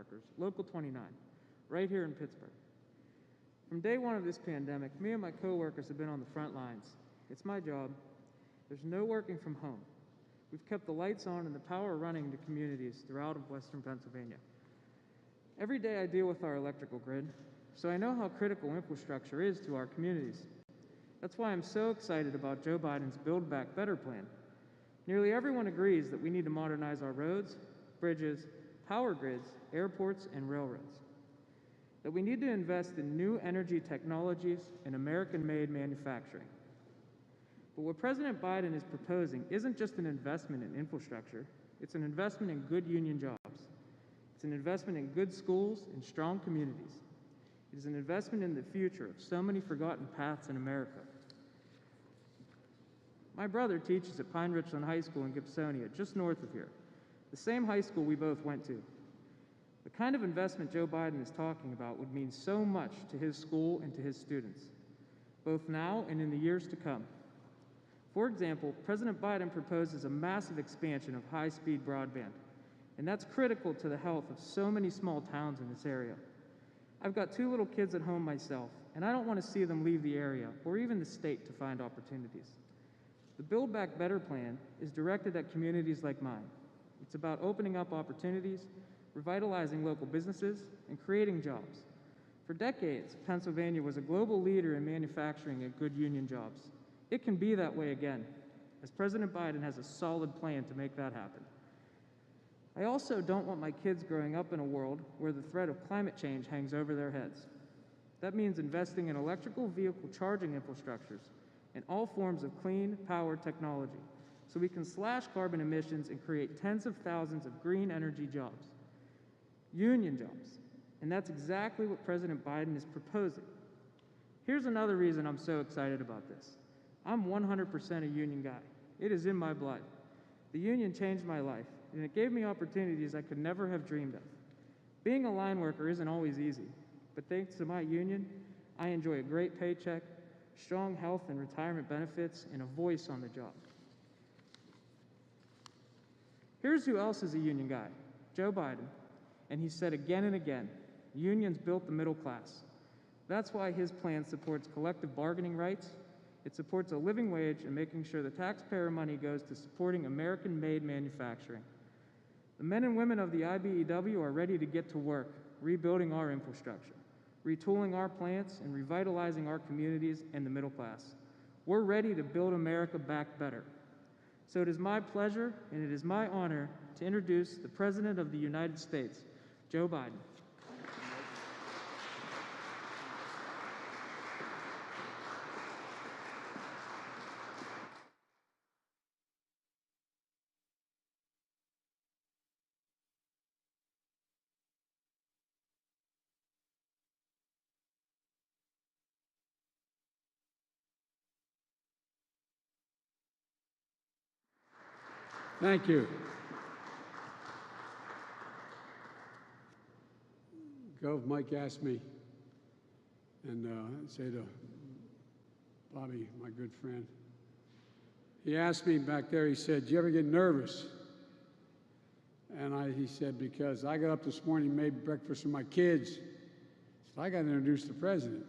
workers, Local 29, right here in Pittsburgh. From day one of this pandemic, me and my coworkers have been on the front lines. It's my job. There's no working from home. We've kept the lights on and the power running to communities throughout Western Pennsylvania. Every day I deal with our electrical grid, so I know how critical infrastructure is to our communities. That's why I'm so excited about Joe Biden's Build Back Better plan. Nearly everyone agrees that we need to modernize our roads, bridges, power grids, airports, and railroads. That we need to invest in new energy technologies and American-made manufacturing. But what President Biden is proposing isn't just an investment in infrastructure, it's an investment in good union jobs. It's an investment in good schools and strong communities. It is an investment in the future of so many forgotten paths in America. My brother teaches at Pine Richland High School in Gibsonia, just north of here, the same high school we both went to. The kind of investment Joe Biden is talking about would mean so much to his school and to his students, both now and in the years to come. For example, President Biden proposes a massive expansion of high-speed broadband, and that's critical to the health of so many small towns in this area. I've got 2 little kids at home myself, and I don't want to see them leave the area or even the state to find opportunities. The Build Back Better plan is directed at communities like mine. It's about opening up opportunities, revitalizing local businesses, and creating jobs. For decades, Pennsylvania was a global leader in manufacturing and good union jobs. It can be that way again, as President Biden has a solid plan to make that happen. I also don't want my kids growing up in a world where the threat of climate change hangs over their heads. That means investing in electrical vehicle charging infrastructures and all forms of clean power technology, so we can slash carbon emissions and create tens of thousands of green energy jobs. Union jobs. And that's exactly what President Biden is proposing. Here's another reason I'm so excited about this. I'm 100% a union guy. It is in my blood. The union changed my life, and it gave me opportunities I could never have dreamed of. Being a line worker isn't always easy, but thanks to my union, I enjoy a great paycheck, strong health and retirement benefits, and a voice on the job. Here's who else is a union guy, Joe Biden. And he said again and again, unions built the middle class. That's why his plan supports collective bargaining rights. It supports a living wage and making sure the taxpayer money goes to supporting American-made manufacturing. The men and women of the IBEW are ready to get to work, rebuilding our infrastructure, retooling our plants, and revitalizing our communities and the middle class. We're ready to build America back better. So it is my pleasure and it is my honor to introduce the President of the United States, Joe Biden. Thank you. Gov, Mike asked me, and say to Bobby, my good friend, he asked me back there, he said, "Do you ever get nervous?" And he said, because I got up this morning, made breakfast for my kids, so I got to introduce the president.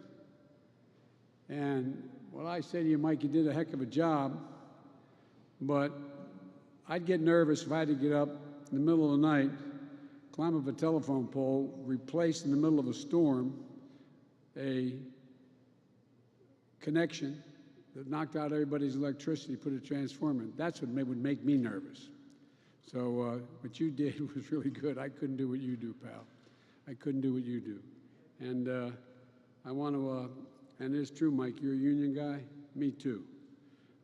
And what I say to you, Mike, you did a heck of a job, but I'd get nervous if I had to get up in the middle of the night, climb up a telephone pole, replace in the middle of a storm a connection that knocked out everybody's electricity, put a transformer in. That's what would make me nervous. So what you did was really good. I couldn't do what you do, pal. I couldn't do what you do. And I want to, and it's true, Mike, you're a union guy. Me too.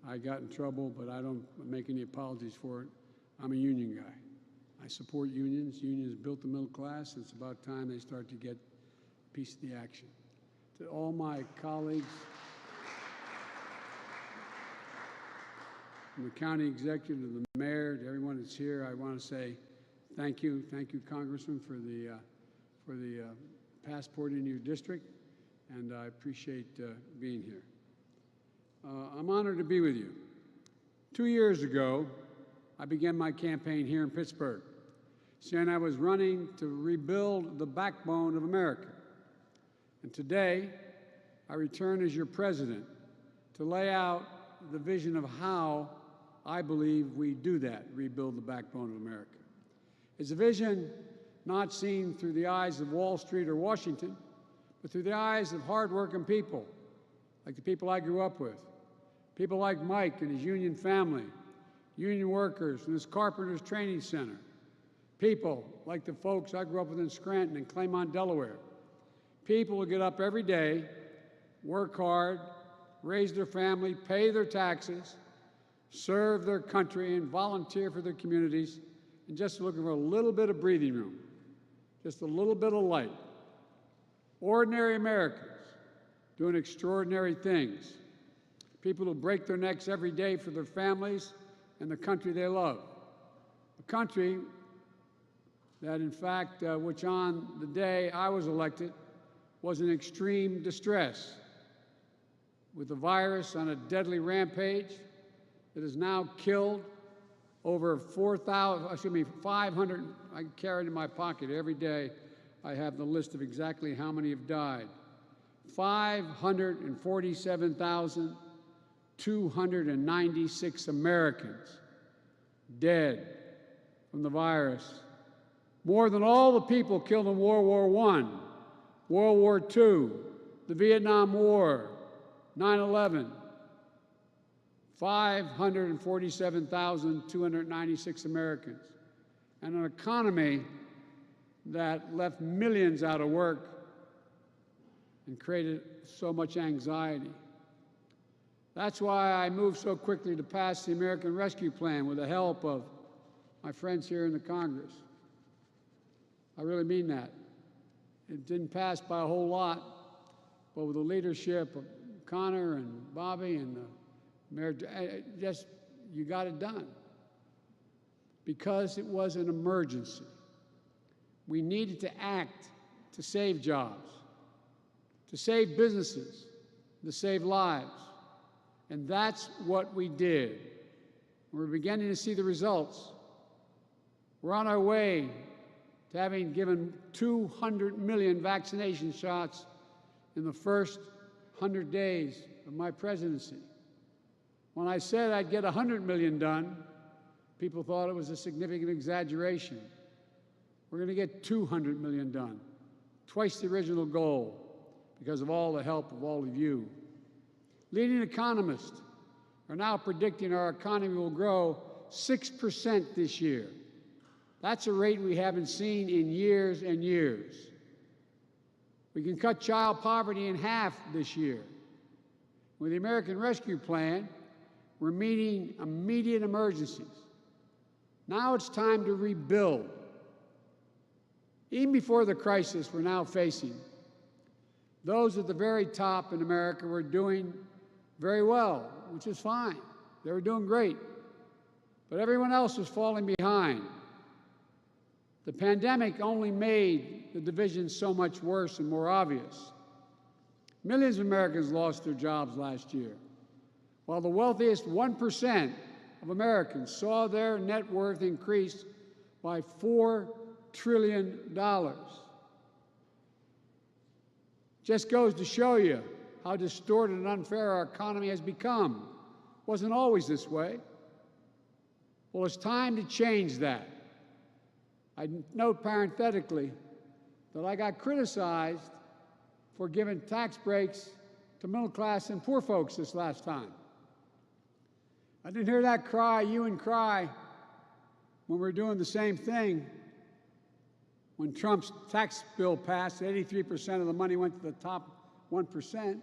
I got in trouble, but I don't make any apologies for it. I'm a union guy. I support unions. Unions built the middle class. It's about time they start to get a piece of the action. To all my colleagues, from the county executive to the mayor, to everyone that's here, I want to say thank you. Thank you, Congressman, for the passport in your district, and I appreciate being here. I'm honored to be with you. 2 years ago, I began my campaign here in Pittsburgh. saying I was running to rebuild the backbone of America. And today, I return as your president to lay out the vision of how I believe we do that, rebuild the backbone of America. It's a vision not seen through the eyes of Wall Street or Washington, but through the eyes of hardworking people, like the people I grew up with, people like Mike and his union family, union workers from this Carpenters Training Center, people like the folks I grew up with in Scranton and Claymont, Delaware, people who get up every day, work hard, raise their family, pay their taxes, serve their country, and volunteer for their communities, and just looking for a little bit of breathing room, just a little bit of light. Ordinary Americans doing extraordinary things. People who break their necks every day for their families and the country they love. A country that, in fact, which on the day I was elected was in extreme distress, with the virus on a deadly rampage that has now killed over 500, I carry it in my pocket every day. I have the list of exactly how many have died. 547,296 Americans dead from the virus. More than all the people killed in World War I, World War II, the Vietnam War, 9/11. 547,296 Americans. And an economy that left millions out of work and created so much anxiety. That's why I moved so quickly to pass the American Rescue Plan with the help of my friends here in the Congress. I really mean that. It didn't pass by a whole lot, but with the leadership of Connor and Bobby and the Mayor, you got it done. Because it was an emergency. We needed to act to save jobs, to save businesses, to save lives. And that's what we did. We're beginning to see the results. We're on our way to having given 200 million vaccination shots in the first 100 days of my presidency. When I said I'd get 100 million done, people thought it was a significant exaggeration. We're going to get 200 million done, twice the original goal, because of all the help of all of you. Leading economists are now predicting our economy will grow 6% this year. That's a rate we haven't seen in years and years. We can cut child poverty in half this year. With the American Rescue Plan, we're meeting immediate emergencies. Now it's time to rebuild. Even before the crisis we're now facing, those at the very top in America were doing very well, which is fine. They were doing great. But everyone else was falling behind. The pandemic only made the division so much worse and more obvious. Millions of Americans lost their jobs last year, while the wealthiest 1% of Americans saw their net worth increase by $4 trillion. Just goes to show you how distorted and unfair our economy has become. It wasn't always this way. Well, it's time to change that. I note parenthetically that I got criticized for giving tax breaks to middle class and poor folks this last time. I didn't hear that cry, you and cry, when we were doing the same thing. When Trump's tax bill passed, 83% of the money went to the top 1%.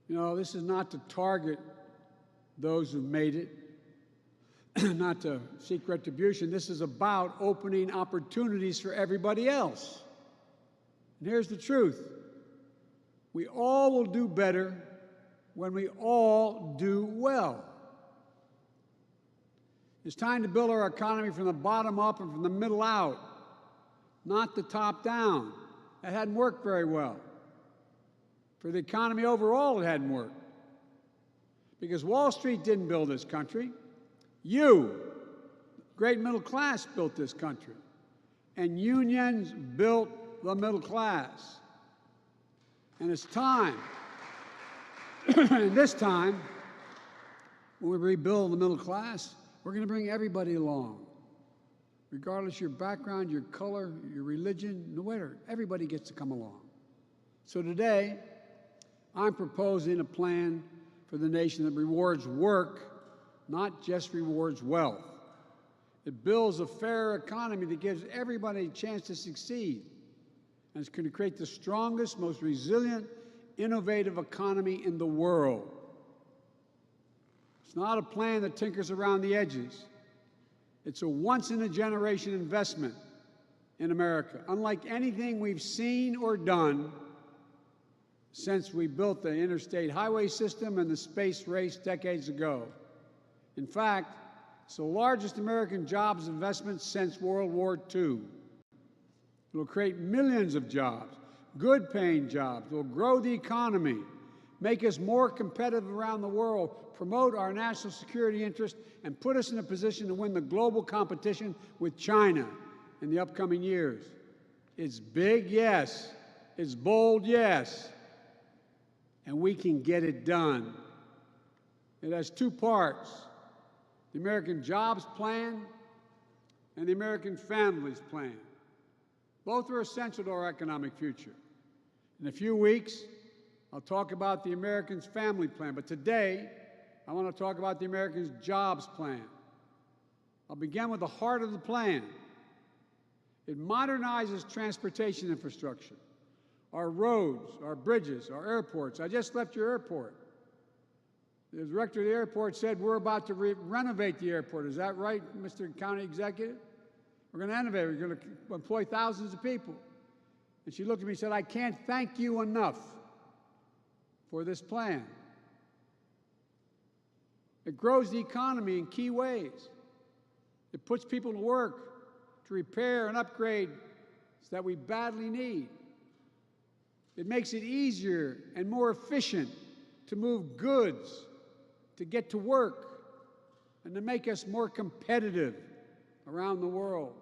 You know, this is not to target those who've made it, not to seek retribution. This is about opening opportunities for everybody else. And here's the truth. We all will do better when we all do well. It's time to build our economy from the bottom up and from the middle out, not the top down. That hadn't worked very well. For the economy overall, it hadn't worked. Because Wall Street didn't build this country. You great middle class built this country, and unions built the middle class. And it's time, and this time, when we rebuild the middle class, we're going to bring everybody along. Regardless of your background, your color, your religion, no matter, everybody gets to come along. So today, I'm proposing a plan for the nation that rewards work, not just rewards wealth. It builds a fair economy that gives everybody a chance to succeed. And it's going to create the strongest, most resilient, innovative economy in the world. It's not a plan that tinkers around the edges. It's a once-in-a-generation investment in America, unlike anything we've seen or done since we built the interstate highway system and the space race decades ago. In fact, it's the largest American jobs investment since World War II. It will create millions of jobs, good-paying jobs. It will grow the economy, make us more competitive around the world, promote our national security interests, and put us in a position to win the global competition with China in the upcoming years. It's big, yes. It's bold, yes. And we can get it done. It has two parts: the American Jobs Plan and the American Families Plan. Both are essential to our economic future. In a few weeks, I'll talk about the Americans' Family Plan, but today, I want to talk about the Americans' Jobs Plan. I'll begin with the heart of the plan. It modernizes transportation infrastructure, our roads, our bridges, our airports. I just left your airport. The director of the airport said we're about to renovate the airport. Is that right, Mr. County Executive? We're going to innovate. We're going to employ thousands of people. And she looked at me and said, I can't thank you enough for this plan. It grows the economy in key ways. It puts people to work to repair and upgrade that we badly need. It makes it easier and more efficient to move goods, to get to work, and to make us more competitive around the world.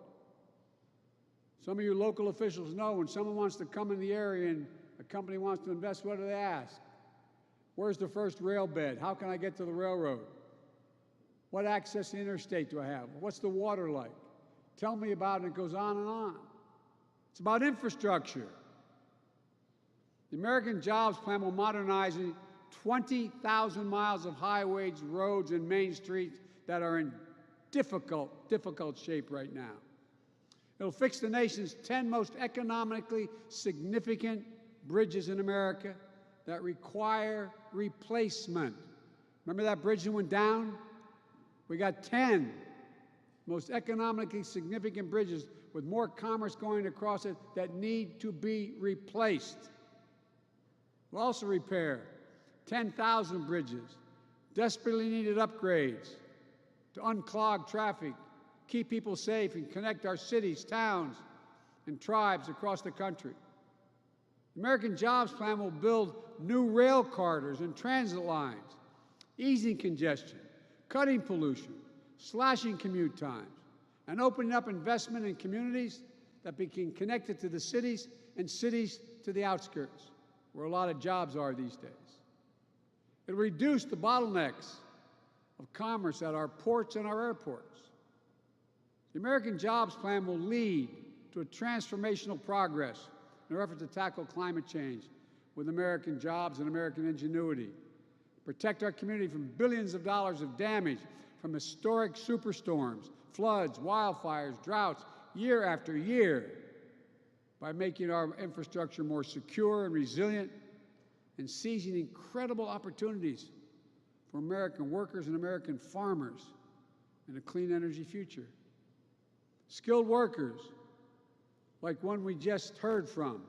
Some of you local officials know when someone wants to come in the area and a company wants to invest, what do they ask? Where's the first rail bed? How can I get to the railroad? What access to the interstate do I have? What's the water like? Tell me about it. It goes on and on. It's about infrastructure. The American Jobs Plan will modernize 20,000 miles of highways, roads, and main streets that are in difficult shape right now. It'll fix the nation's 10 most economically significant bridges in America that require replacement. Remember that bridge that went down? We got 10 most economically significant bridges with more commerce going across it that need to be replaced. We'll also repair 10,000 bridges, desperately needed upgrades to unclog traffic, keep people safe, and connect our cities, towns, and tribes across the country. The American Jobs Plan will build new rail corridors and transit lines, easing congestion, cutting pollution, slashing commute times, and opening up investment in communities that become connected to the cities and cities to the outskirts, where a lot of jobs are these days. It'll reduce the bottlenecks of commerce at our ports and our airports. The American Jobs Plan will lead to a transformational progress in our effort to tackle climate change with American jobs and American ingenuity, protect our community from billions of dollars of damage from historic superstorms, floods, wildfires, droughts, year after year, by making our infrastructure more secure and resilient and seizing incredible opportunities for American workers and American farmers in a clean energy future. Skilled workers, like one we just heard from,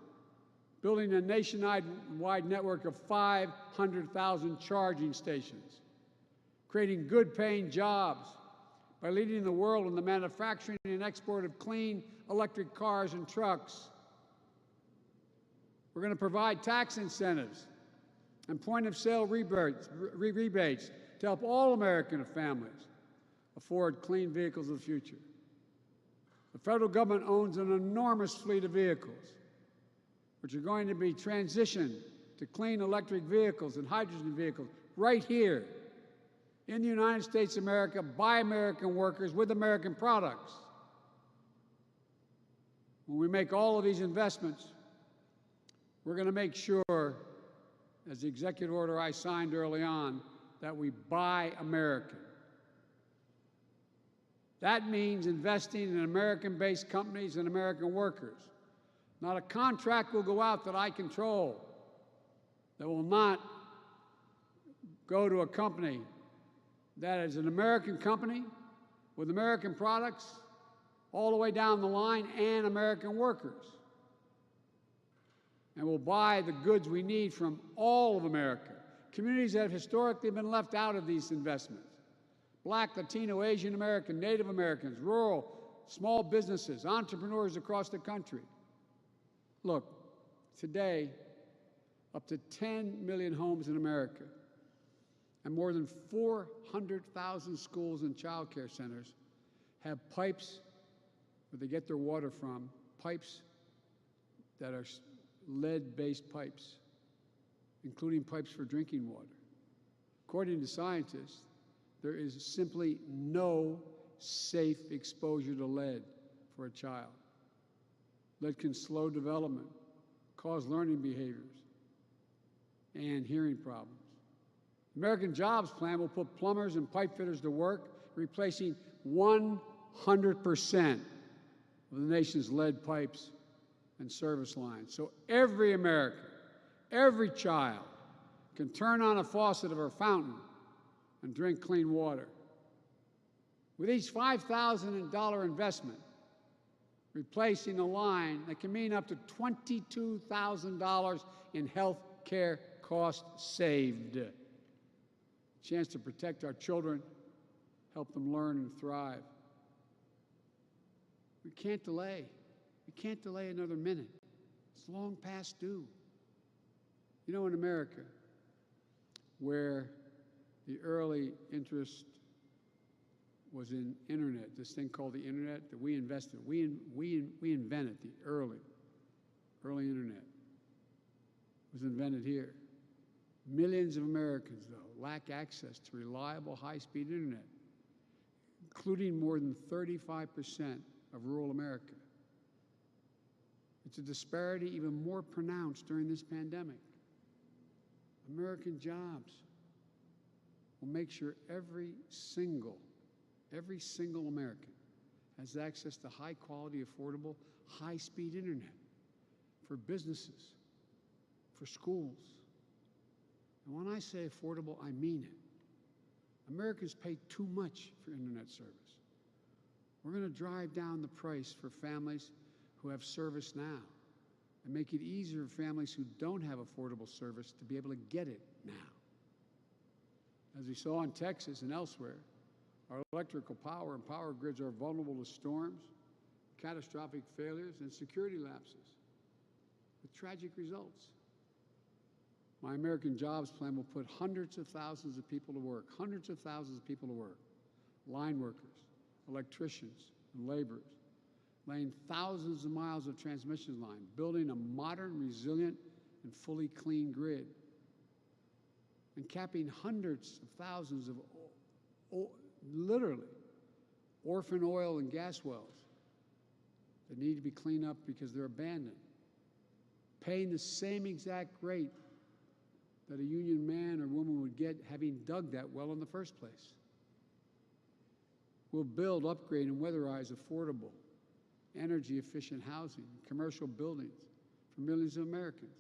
building a nationwide network of 500,000 charging stations, creating good-paying jobs by leading the world in the manufacturing and export of clean electric cars and trucks. We're going to provide tax incentives and point-of-sale rebates to help all American families afford clean vehicles of the future. The federal government owns an enormous fleet of vehicles, which are going to be transitioned to clean electric vehicles and hydrogen vehicles right here in the United States of America by American workers with American products. When we make all of these investments, we're going to make sure, as the executive order I signed early on, that we buy American. That means investing in American-based companies and American workers. Not a contract will go out that I control that will not go to a company that is an American company with American products all the way down the line and American workers. And we'll buy the goods we need from all of America. Communities that have historically been left out of these investments. Black, Latino, Asian American, Native Americans, rural, small businesses, entrepreneurs across the country. Look, today, up to 10 million homes in America and more than 400,000 schools and child care centers have pipes where they get their water from, pipes that are lead-based pipes, including pipes for drinking water. According to scientists, there is simply no safe exposure to lead for a child. Lead can slow development, cause learning behaviors, and hearing problems. The American Jobs Plan will put plumbers and pipe fitters to work, replacing 100% of the nation's lead pipes and service lines. So every American, every child can turn on a faucet of a fountain and drink clean water. With each $5,000 investment, replacing a line that can mean up to $22,000 in health care costs saved. A chance to protect our children, help them learn and thrive. We can't delay. We can't delay another minute. It's long past due. You know, in America, where the early interest was in internet, this thing called the internet that we invested. We invented the early internet. It was invented here. Millions of Americans, though, lack access to reliable high-speed internet, including more than 35% of rural America. It's a disparity even more pronounced during this pandemic. American Jobs will make sure every single American has access to high-quality, affordable, high-speed internet for businesses, for schools. And when I say affordable, I mean it. Americans pay too much for internet service. We're going to drive down the price for families who have service now and make it easier for families who don't have affordable service to be able to get it now. As we saw in Texas and elsewhere, our electrical power and power grids are vulnerable to storms, catastrophic failures, and security lapses, with tragic results. My American Jobs Plan will put hundreds of thousands of people to work, line workers, electricians, and laborers, laying thousands of miles of transmission line, building a modern, resilient, and fully clean grid, and capping hundreds of thousands of literally orphan oil and gas wells that need to be cleaned up because they're abandoned, paying the same exact rate that a union man or woman would get having dug that well in the first place. We'll build, upgrade, and weatherize affordable, energy-efficient housing, commercial buildings for millions of Americans.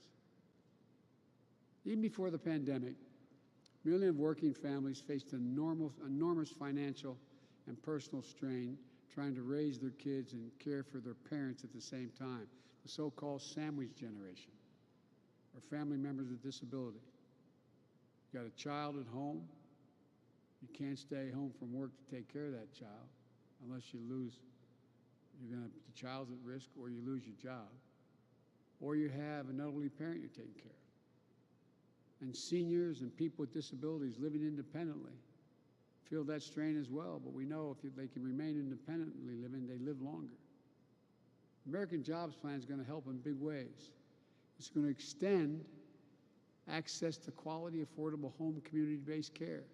Even before the pandemic, millions of working families faced enormous financial and personal strain trying to raise their kids and care for their parents at the same time, the so-called sandwich generation, or family members with disability. You got a child at home, you can't stay home from work to take care of that child unless you lose, the child's at risk, or you lose your job, or you have an elderly parent you're taking care of. And seniors and people with disabilities living independently feel that strain as well, but we know if they can remain independently living, they live longer. American Jobs Plan is going to help in big ways. It's going to extend access to quality, affordable home community-based care.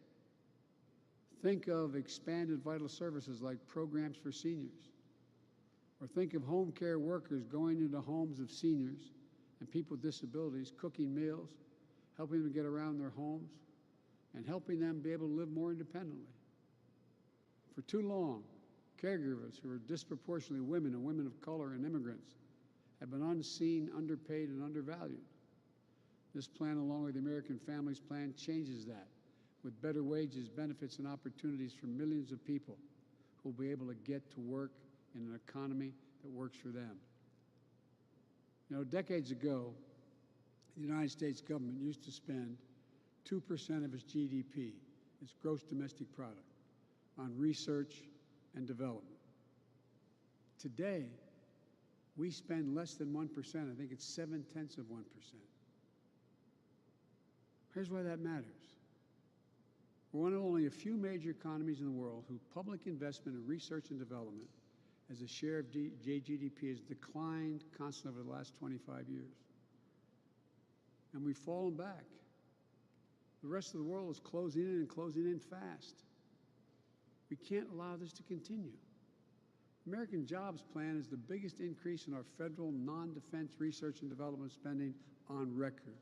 Think of expanded vital services like programs for seniors. Or think of home care workers going into homes of seniors and people with disabilities, cooking meals, helping them get around their homes, and helping them be able to live more independently. For too long, caregivers who are disproportionately women and women of color and immigrants have been unseen, underpaid, and undervalued. This plan, along with the American Families Plan, changes that with better wages, benefits, and opportunities for millions of people who will be able to get to work in an economy that works for them. You know, decades ago, the United States government used to spend 2% of its GDP, its gross domestic product, on research and development. Today, we spend less than 1%. I think it's 0.7%. Here's why that matters. We're one of only a few major economies in the world whose public investment in research and development as a share of GDP has declined constantly over the last 25 years. And we've fallen back. The rest of the world is closing in and closing in fast. We can't allow this to continue. American Jobs Plan is the biggest increase in our federal non-defense research and development spending on record.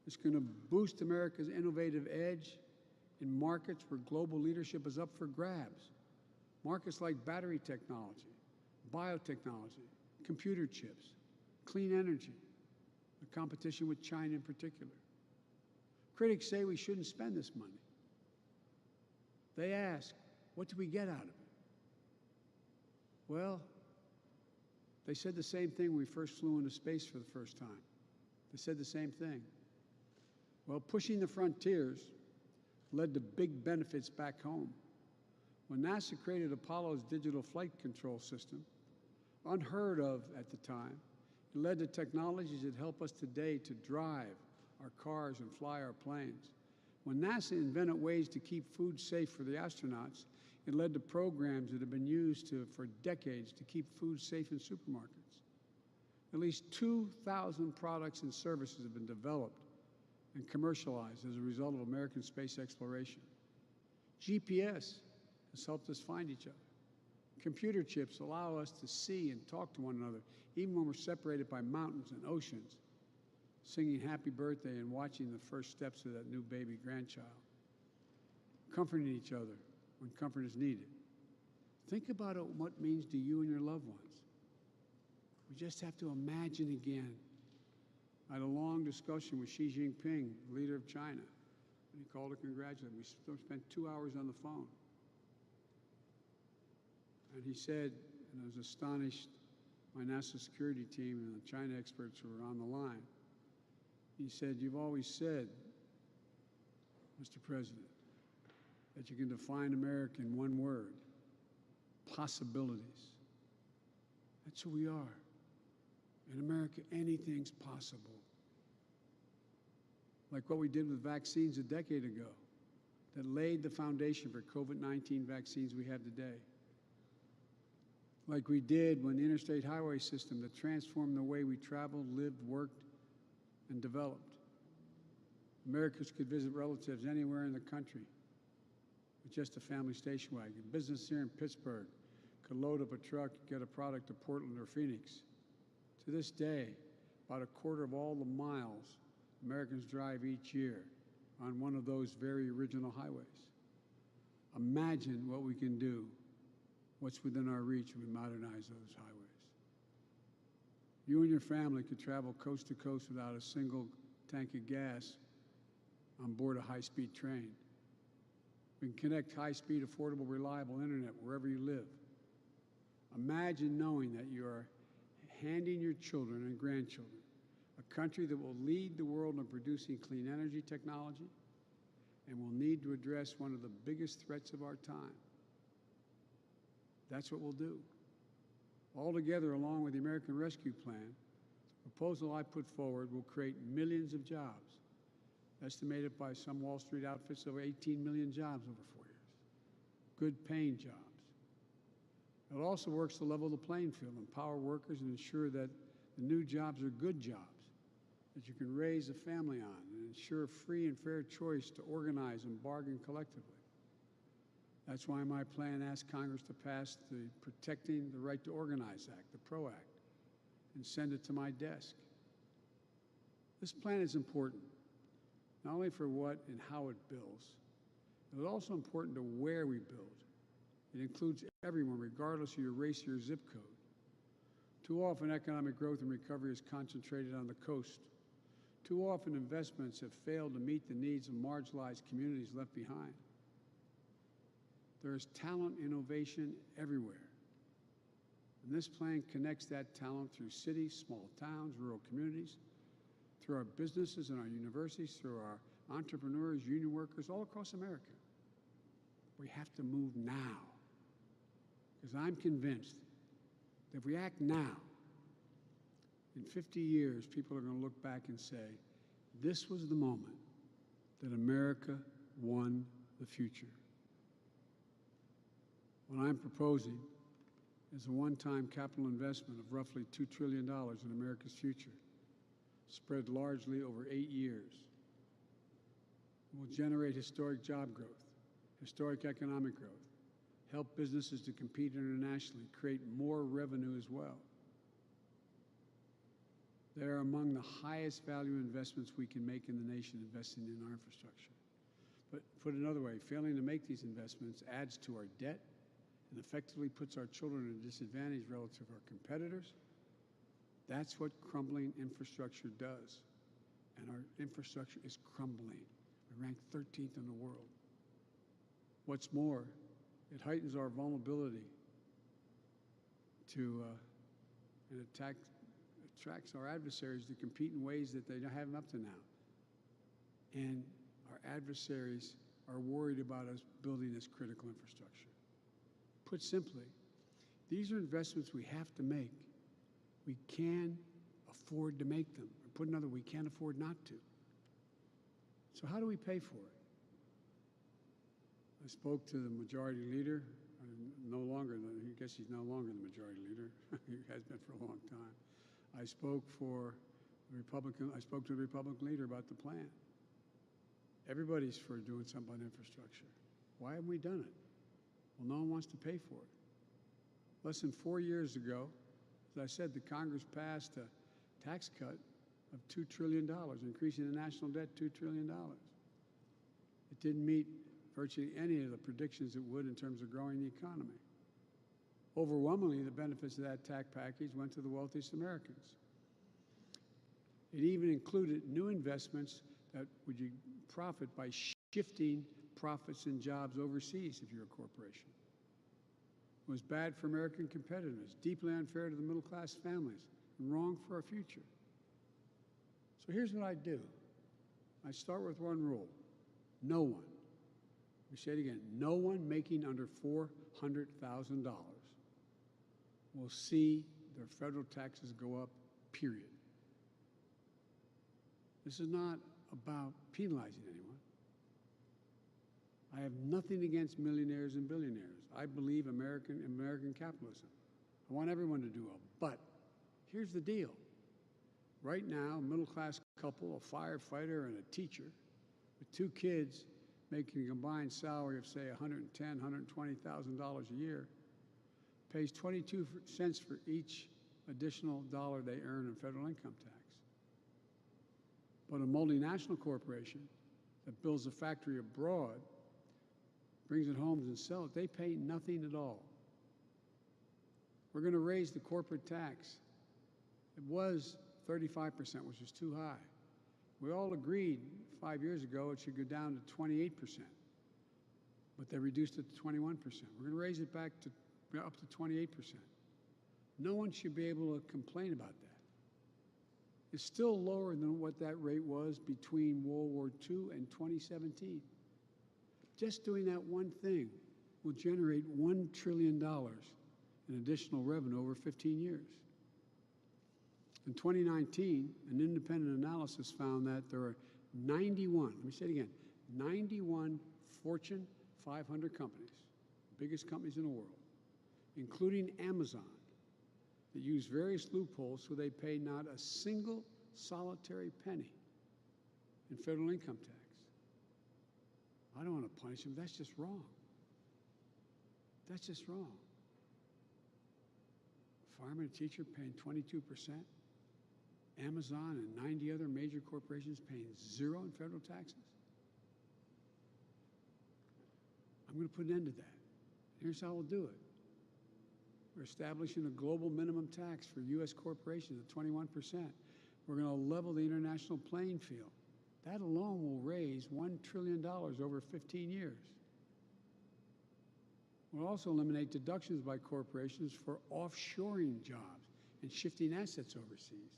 It's going to boost America's innovative edge in markets where global leadership is up for grabs. Markets like battery technology, biotechnology, computer chips, clean energy, the competition with China in particular. Critics say we shouldn't spend this money. They ask, what do we get out of it? Well, they said the same thing when we first flew into space for the first time. They said the same thing. Well, pushing the frontiers led to big benefits back home. When NASA created Apollo's digital flight control system, unheard of at the time, it led to technologies that help us today to drive our cars and fly our planes. When NASA invented ways to keep food safe for the astronauts, it led to programs that have been used for decades to keep food safe in supermarkets. At least 2,000 products and services have been developed and commercialized as a result of American space exploration. GPS has helped us find each other. Computer chips allow us to see and talk to one another, even when we're separated by mountains and oceans, singing happy birthday and watching the first steps of that new baby grandchild, comforting each other when comfort is needed. Think about what it means to you and your loved ones. We just have to imagine again. I had a long discussion with Xi Jinping, leader of China, and he called to congratulate me. We spent 2 hours on the phone. And he said, and I was astonished, my national security team and the China experts who were on the line, he said, you've always said, Mr. President, that you can define America in one word, possibilities. That's who we are. In America, anything's possible. Like what we did with vaccines a decade ago that laid the foundation for COVID-19 vaccines we have today. Like we did when the interstate highway system that transformed the way we traveled, lived, worked, and developed. Americans could visit relatives anywhere in the country with just a family station wagon. Business here in Pittsburgh could load up a truck, get a product to Portland or Phoenix. To this day, about a quarter of all the miles Americans drive each year on one of those very original highways. Imagine what we can do, what's within our reach if we modernize those highways. You and your family could travel coast to coast without a single tank of gas on board a high-speed train. We can connect high-speed, affordable, reliable internet wherever you live. Imagine knowing that you are handing your children and grandchildren a country that will lead the world in producing clean energy technology and will need to address one of the biggest threats of our time. That's what we'll do. Altogether, along with the American Rescue Plan, the proposal I put forward will create millions of jobs, estimated by some Wall Street outfits over 18 million jobs over 4 years. good paying jobs. It also works to level the playing field, empower workers, and ensure that the new jobs are good jobs that you can raise a family on, and ensure free and fair choice to organize and bargain collectively. That's why my plan asks Congress to pass the Protecting the Right to Organize Act, the PRO Act, and send it to my desk. This plan is important, not only for what and how it builds, but also important to where we build. It includes everyone, regardless of your race or your zip code. Too often, economic growth and recovery is concentrated on the coast. Too often, investments have failed to meet the needs of marginalized communities left behind. There is talent, innovation everywhere. And this plan connects that talent through cities, small towns, rural communities, through our businesses and our universities, through our entrepreneurs, union workers, all across America. We have to move now. Because I'm convinced that if we act now, in 50 years, people are going to look back and say, this was the moment that America won the future. What I'm proposing is a one-time capital investment of roughly $2 trillion in America's future, spread largely over 8 years. It will generate historic job growth, historic economic growth, help businesses to compete internationally, create more revenue as well. They are among the highest value investments we can make in the nation, investing in our infrastructure. But put another way, failing to make these investments adds to our debt and effectively puts our children at a disadvantage relative to our competitors. That's what crumbling infrastructure does. And our infrastructure is crumbling. We rank 13th in the world. What's more, it heightens our vulnerability to and attracts our adversaries to compete in ways that they haven't up to now. And our adversaries are worried about us building this critical infrastructure. Put simply, these are investments we have to make. We can afford to make them. Or put another, we can't afford not to. So how do we pay for it? I spoke to the majority leader, I guess he's no longer the majority leader. He has been for a long time. I spoke to the Republican leader about the plan. Everybody's for doing something about infrastructure. Why haven't we done it? Well, no one wants to pay for it. Less than 4 years ago, as I said, the Congress passed a tax cut of $2 trillion, increasing the national debt $2 trillion. It didn't meet virtually any of the predictions it would in terms of growing the economy. Overwhelmingly, the benefits of that tax package went to the wealthiest Americans. It even included new investments that would profit by shifting profits and jobs overseas if you're a corporation. It was bad for American competitiveness, deeply unfair to the middle-class families, and wrong for our future. So here's what I do. I start with one rule. No one, let me say it again, no one making under $400,000 will see their federal taxes go up, period. This is not about penalizing anyone. I have nothing against millionaires and billionaires. I believe American capitalism. I want everyone to do well. But here's the deal. Right now, a middle-class couple, a firefighter and a teacher, with 2 kids making a combined salary of, say, $110,000, $120,000 a year, pays 22 cents for each additional dollar they earn in federal income tax. But a multinational corporation that builds a factory abroad, brings it home and sells it, they pay nothing at all. We're going to raise the corporate tax. It was 35%, which is too high. We all agreed 5 years ago it should go down to 28%, but they reduced it to 21%. We're going to raise it back to up to 28%. No one should be able to complain about that. It's still lower than what that rate was between World War II and 2017. Just doing that one thing will generate $1 trillion in additional revenue over 15 years. In 2019, an independent analysis found that there are 91, let me say it again, 91 Fortune 500 companies, biggest companies in the world, including Amazon, that use various loopholes so they pay not a single solitary penny in federal income tax. I don't want to punish them. That's just wrong. That's just wrong. A farmer and a teacher paying 22%. Amazon and 90 other major corporations paying 0 in federal taxes. I'm going to put an end to that. Here's how we'll do it. We're establishing a global minimum tax for U.S. corporations at 21%. We're going to level the international playing field. That alone will raise $1 trillion over 15 years. We'll also eliminate deductions by corporations for offshoring jobs and shifting assets overseas.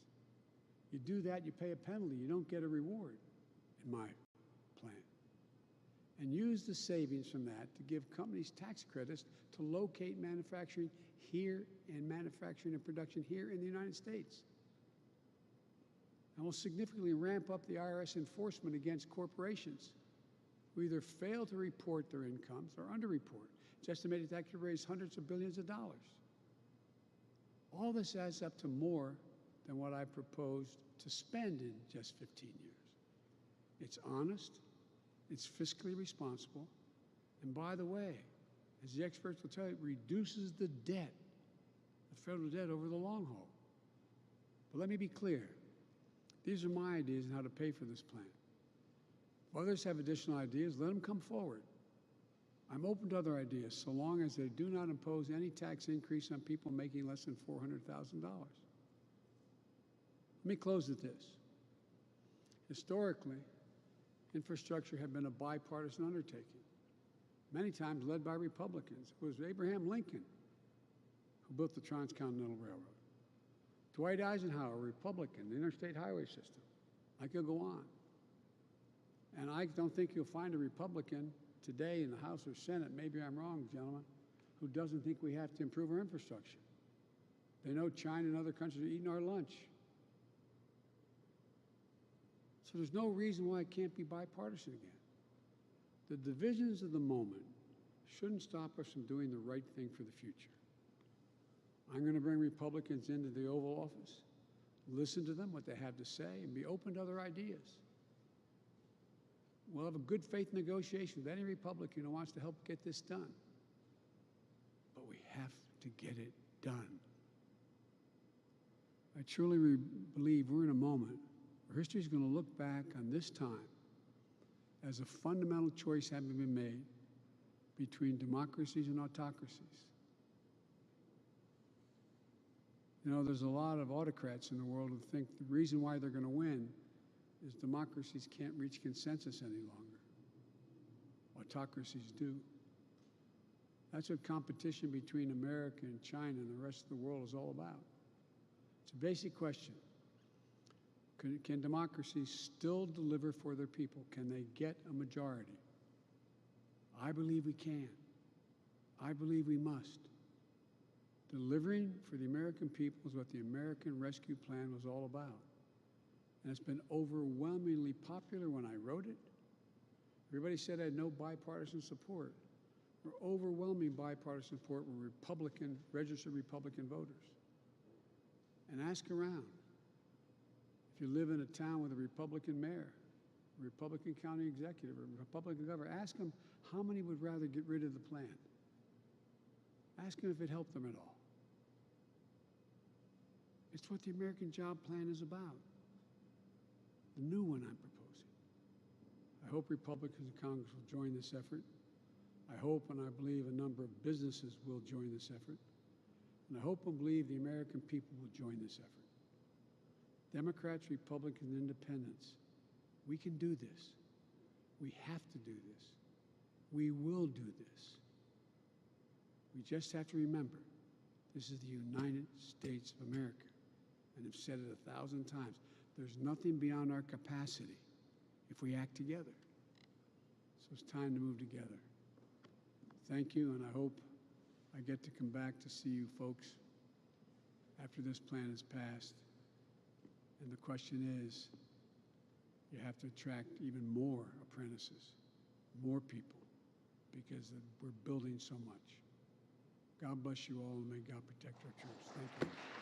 You do that, you pay a penalty. You don't get a reward, in my plan. And use the savings from that to give companies tax credits to locate manufacturing here and manufacturing and production here in the United States. And we'll significantly ramp up the IRS enforcement against corporations who either fail to report their incomes or underreport. It's estimated that could raise hundreds of billions of dollars. All this adds up to more than what I proposed to spend in just 15 years. It's honest, it's fiscally responsible, and by the way, as the experts will tell you, it reduces the debt, the federal debt over the long haul. But let me be clear. These are my ideas on how to pay for this plan. If others have additional ideas, let them come forward. I'm open to other ideas, so long as they do not impose any tax increase on people making less than $400,000. Let me close with this. Historically, infrastructure had been a bipartisan undertaking, many times led by Republicans. It was Abraham Lincoln who built the Transcontinental Railroad. Dwight Eisenhower, Republican, the interstate highway system. I could go on. And I don't think you'll find a Republican today in the House or Senate, maybe I'm wrong, gentlemen, who doesn't think we have to improve our infrastructure. They know China and other countries are eating our lunch. So there's no reason why it can't be bipartisan again. The divisions of the moment shouldn't stop us from doing the right thing for the future. I'm going to bring Republicans into the Oval Office, listen to them, what they have to say, and be open to other ideas. We'll have a good faith negotiation with any Republican who wants to help get this done. But we have to get it done. I truly believe we're in a moment where history is going to look back on this time as a fundamental choice having been made between democracies and autocracies. You know, there's a lot of autocrats in the world who think the reason why they're going to win is democracies can't reach consensus any longer. Autocracies do. That's what competition between America and China and the rest of the world is all about. It's a basic question. Can democracies still deliver for their people? Can they get a majority? I believe we can. I believe we must. Delivering for the American people is what the American Rescue Plan was all about. And it's been overwhelmingly popular when I wrote it. Everybody said I had no bipartisan support. We're overwhelming bipartisan support with registered Republican voters. And ask around. If you live in a town with a Republican mayor, a Republican county executive, or a Republican governor, ask them how many would rather get rid of the plan. Ask them if it helped them at all. It's what the American Job Plan is about. The new one I'm proposing. I hope Republicans in Congress will join this effort. I hope and I believe a number of businesses will join this effort. And I hope and believe the American people will join this effort. Democrats, Republicans, and Independents, we can do this. We have to do this. We will do this. We just have to remember, this is the United States of America. And I've said it 1,000 times. There's nothing beyond our capacity if we act together. So it's time to move together. Thank you, and I hope I get to come back to see you folks after this plan is passed. And the question is, you have to attract even more apprentices, more people, because we're building so much. God bless you all, and may God protect our troops. Thank you.